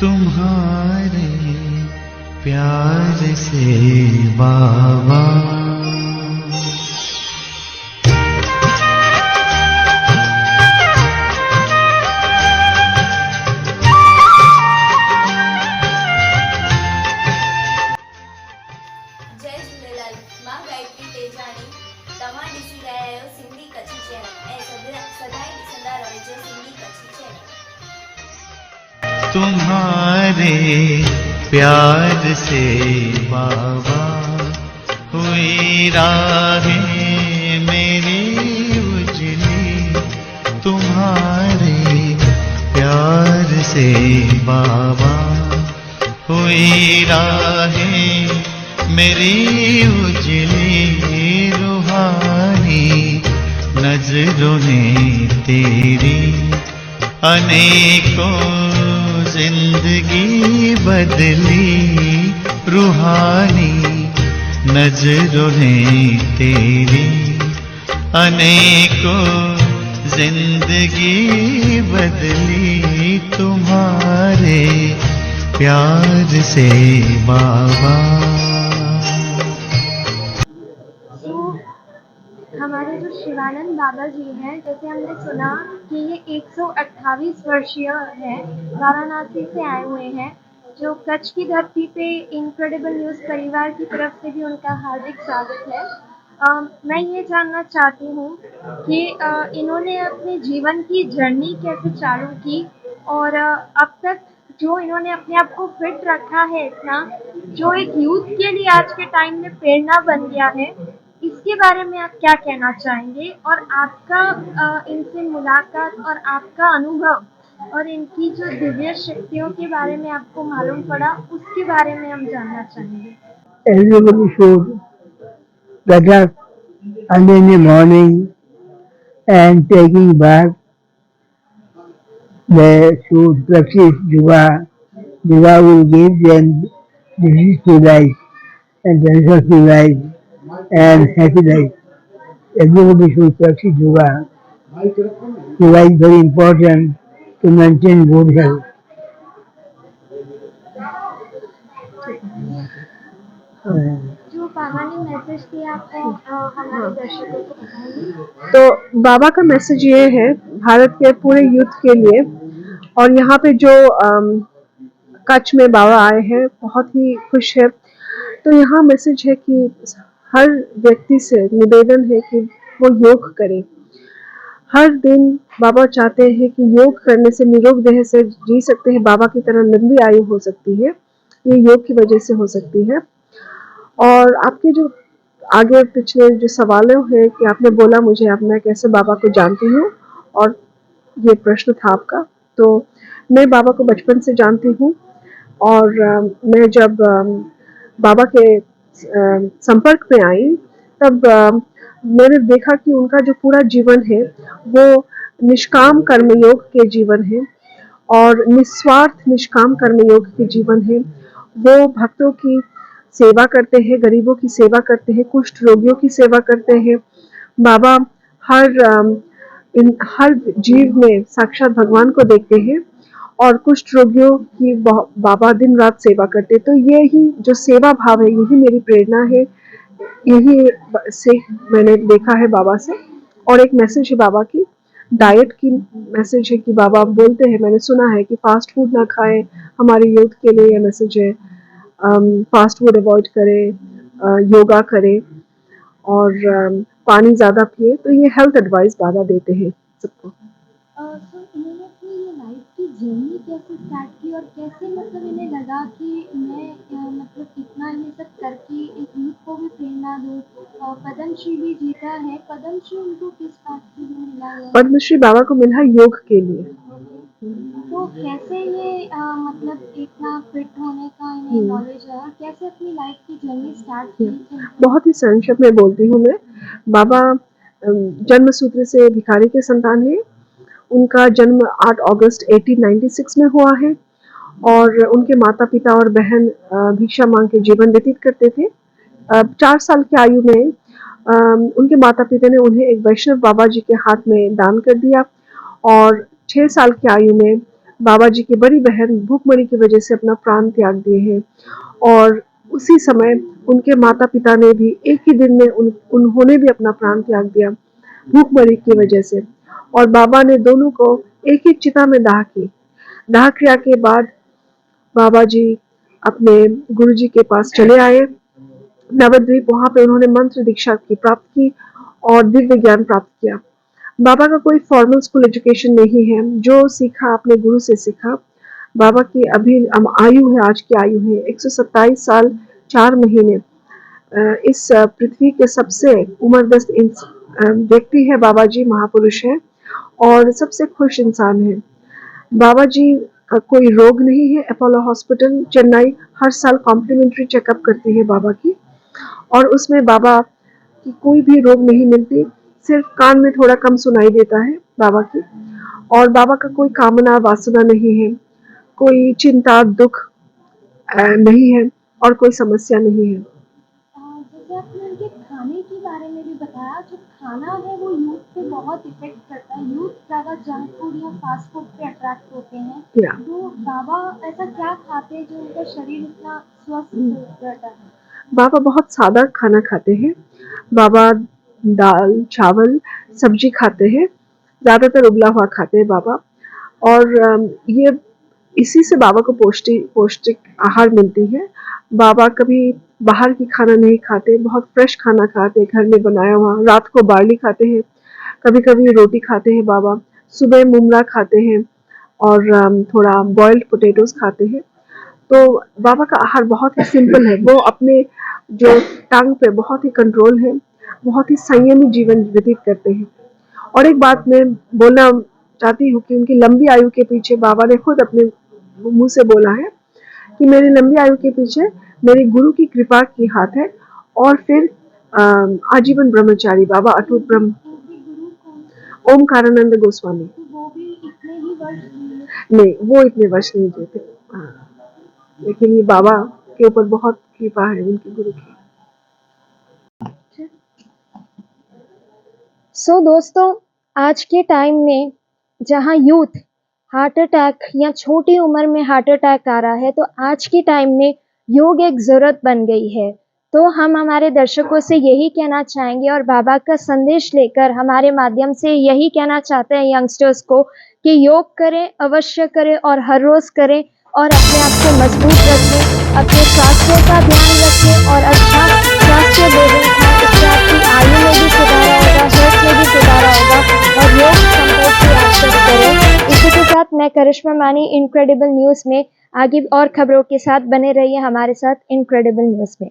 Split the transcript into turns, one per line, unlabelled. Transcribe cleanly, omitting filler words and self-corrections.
तुम्हारे प्यार से बाबा।
जय झूलेलाल। मां गायत्री तेजानी तव्हां ॾिसी रहिया आहियो सिंधी कच्छी चैनल ऐं सदाई ॾिसंदा रहिजो सिंधी कच्छी चैनल।
तुम्हारे प्यार से बाबा हुई राहें मेरी उजली। तुम्हारे प्यार से बाबा हुई राहें मेरी उजली। रूहानी नजरों ने तेरी अनेकों जिंदगी बदली। रूहानी नजरों ने तेरी अनेकों जिंदगी बदली। तुम्हारे प्यार से बाबा।
हमारे जो शिवानंद बाबा जी हैं, जैसे हमने सुना कि ये 128 वर्षीय है, वाराणसी से आए हुए हैं, जो कच्छ की धरती पे इनक्रेडिबल न्यूज़ परिवार की तरफ से भी उनका हार्दिक स्वागत है। मैं ये जानना चाहती हूँ कि इन्होंने अपने जीवन की जर्नी कैसे चालू की और अब तक जो इन्होंने अपने आप को फिट रखा है इतना, जो एक यूथ के लिए आज के टाइम में प्रेरणा बन गया है, इसके बारे में आप क्या कहना चाहेंगे? और आपका इनसे मुलाकात और आपका अनुभव और इनकी जो दिव्य शक्तियों के बारे में आपको मालूम पड़ा, उसके बारे में हम जानना चाहेंगे।
Everybody should get up early in the morning and taking bath. They should practice yoga. Yoga will give them disease to life and cancer to life and happy life. Everybody should practice yoga. Yoga is very important to maintain good health.
जो बाबा ने message दिया आपको हमारे दर्शकों को बताएंगे।
तो बाबा का मैसेज ये है भारत के पूरे यूथ के लिए, और यहाँ पे जो कच्छ में बाबा आए हैं बहुत ही खुश है। तो यहाँ मैसेज है कि हर व्यक्ति से निवेदन है कि वो योग करे। हर दिन बाबा चाहते हैं कि योग करने से निरोग देह से जी सकते हैं, बाबा की तरह लंबी आयु हो सकती है, ये योग की वजह से हो सकती है। और आपके जो आगे पिछले जो सवालों है कि आपने बोला मुझे अब मैं कैसे बाबा को जानती हूँ, और ये प्रश्न था आपका। तो मैं बाबा को बचपन से जानती हूँ, और मैं जब बाबा के संपर्क में आई तब मैंने देखा कि उनका जो पूरा जीवन है वो निष्काम कर्मयोग के जीवन है और निस्वार्थ निष्काम कर्मयोग के जीवन है। वो भक्तों की सेवा करते हैं, गरीबों की सेवा करते हैं, कुष्ठ रोगियों की सेवा करते हैं। बाबा हर जीव में साक्षात भगवान को देखते हैं और कुष्ठ रोगियों की बाबा दिन रात सेवा करते। तो यही जो सेवा भाव है, यही मेरी प्रेरणा है, यही से मैंने देखा है बाबा से। और एक मैसेज है बाबा की, डाइट की मैसेज है कि बाबा बोलते हैं, मैंने सुना है कि फास्ट फूड ना खाएं, हमारे यूथ के लिए यह मैसेज है। फास्ट फूड अवॉइड करें, योगा करें और पानी ज़्यादा पिए। तो ये हेल्थ एडवाइस बाबा देते हैं सबको।
तो इन्होंने अपनी ये लाइफ की जर्नी कैसे स्टार्ट की और कैसे मतलब इन्हें लगा कि मैं मतलब इतना ये सब करके एक यूथ को भी प्रेरणा दूँ। पद्मश्री भी जीता है, पद्मश्री उनको किस बात के लिए मिला है?
पद्मश्री बाबा को मिला योग के लिए।
तो कैसे ये मतलब इतना फिट होने का इन्हें नॉलेज है और कैसे अपनी लाइफ की जर्नी स्टार्ट की?
बहुत ही संक्षिप्त में बोलती हूँ मैं। बाबा जन्म सूत्र से भिखारी के संतान है। उनका जन्म 8 अगस्त 1896 में हुआ है और उनके माता पिता और बहन भिक्षा मांग के जीवन व्यतीत करते थे। 4 साल की आयु में उनके माता पिता ने उन्हें एक वैष्णव बाबा जी के हाथ में दान कर दिया और 6 साल की आयु में बाबा जी की बड़ी बहन भूखमरी की वजह से अपना प्राण त्याग दिए हैं। और उसी समय उनके माता पिता ने भी एक ही दिन में उन्होंने भी अपना प्राण त्याग दिया भूखमरी की वजह से। और बाबा ने दोनों को एक ही चिता में दाह की। दाह क्रिया के बाद बाबा जी अपने गुरु जी के पास चले आए नवद्वीप। वहां पे उन्होंने मंत्र दीक्षा की प्राप्त की और दिव्य ज्ञान प्राप्त किया। बाबा का कोई फॉर्मल स्कूल एजुकेशन नहीं है, जो सीखा अपने गुरु से सीखा। बाबा की अभी आयु है, आज की आयु है 127 साल 4 महीने। इस पृथ्वी के सबसे उम्रदस्त व्यक्ति है बाबा जी, महापुरुष है और सबसे खुश इंसान है। बाबा जी का कोई रोग नहीं है। अपोलो हॉस्पिटल चेन्नई हर साल कॉम्प्लीमेंट्री चेकअप करती है बाबा की, और उसमें बाबा की कोई भी रोग नहीं मिलती। सिर्फ कान में थोड़ा कम सुनाई देता है बाबा की। और बाबा का कोई कामना वासना नहीं है, कोई चिंता दुख नहीं है और कोई समस्या नहीं है।
जैसे आपने उनके खाने के बारे में भी बताया, जो खाना है वो यूथ पे बहुत इफेक्ट करता है। यूथ ज़्यादा जंक फूड या फास्ट फूड पे अट्रैक्ट होते हैं।
या
तो बाबा ऐसा क्या खाते हैं जो उनका शरीर इतना स्वस्थ रहता है?
बाबा बहुत सादा खाना खाते हैं। बाबा दाल चावल सब्जी खाते हैं, ज़्यादातर उबला हुआ खाते हैं बाबा। और ये इसी से बाबा को पौष्टिक आहार मिलती है। बाबा कभी बाहर की खाना नहीं खाते, बहुत फ्रेश खाना खाते, घर में बनाया हुआ। रात को बार्ली खाते हैं, कभी कभी रोटी खाते हैं बाबा। सुबह मुमरा खाते हैं और थोड़ा बॉइल्ड पोटैटोज खाते हैं। तो बाबा का आहार बहुत ही सिंपल है। वो अपने जो टंग पे बहुत ही कंट्रोल है, बहुत ही संयमी जीवन व्यतीत करते हैं। और एक बात मैं बोलना चाहती हूँ कि उनकी लंबी आयु के पीछे बाबा ने खुद अपने मुंह से बोला है कि मेरी लंबी आयु के पीछे मेरे गुरु की कृपा की हाथ है। और फिर आजीवन ब्रह्मचारी बाबा अटूट ब्रह्म
उनके गुरु कौन?
ओमकारानंद गोस्वामी।
तो वो भी इतने ही वर्ष जिए?
नहीं, वो इतने वर्ष नहीं जीते। हाँ, लेकिन ये बाबा के ऊपर बहुत कृपा है उनके गुरु की।
दोस्तों, आज के टाइम में जहाँ यूथ हार्ट अटैक या छोटी उम्र में हार्ट अटैक आ रहा है, तो आज के टाइम में योग एक ज़रूरत बन गई है। तो हम हमारे दर्शकों से यही कहना चाहेंगे और बाबा का संदेश लेकर हमारे माध्यम से यही कहना चाहते हैं यंगस्टर्स को कि योग करें, अवश्य करें और हर रोज़ करें और अपने आप को मजबूत रखें, अपने स्वास्थ्य का ध्यान रखें और अच्छा स्वास्थ्य भोजन खाएं। इससे आपकी आयु में भी सुधार आएगा, हेल्थ में भी सुधार आएगा और योग संपर्क भी आप करें। इसी के साथ मैं करिश्मा मानी इनक्रेडिबल न्यूज़ में आगे और खबरों के साथ बने रहिए हमारे साथ इनक्रेडिबल न्यूज़ में।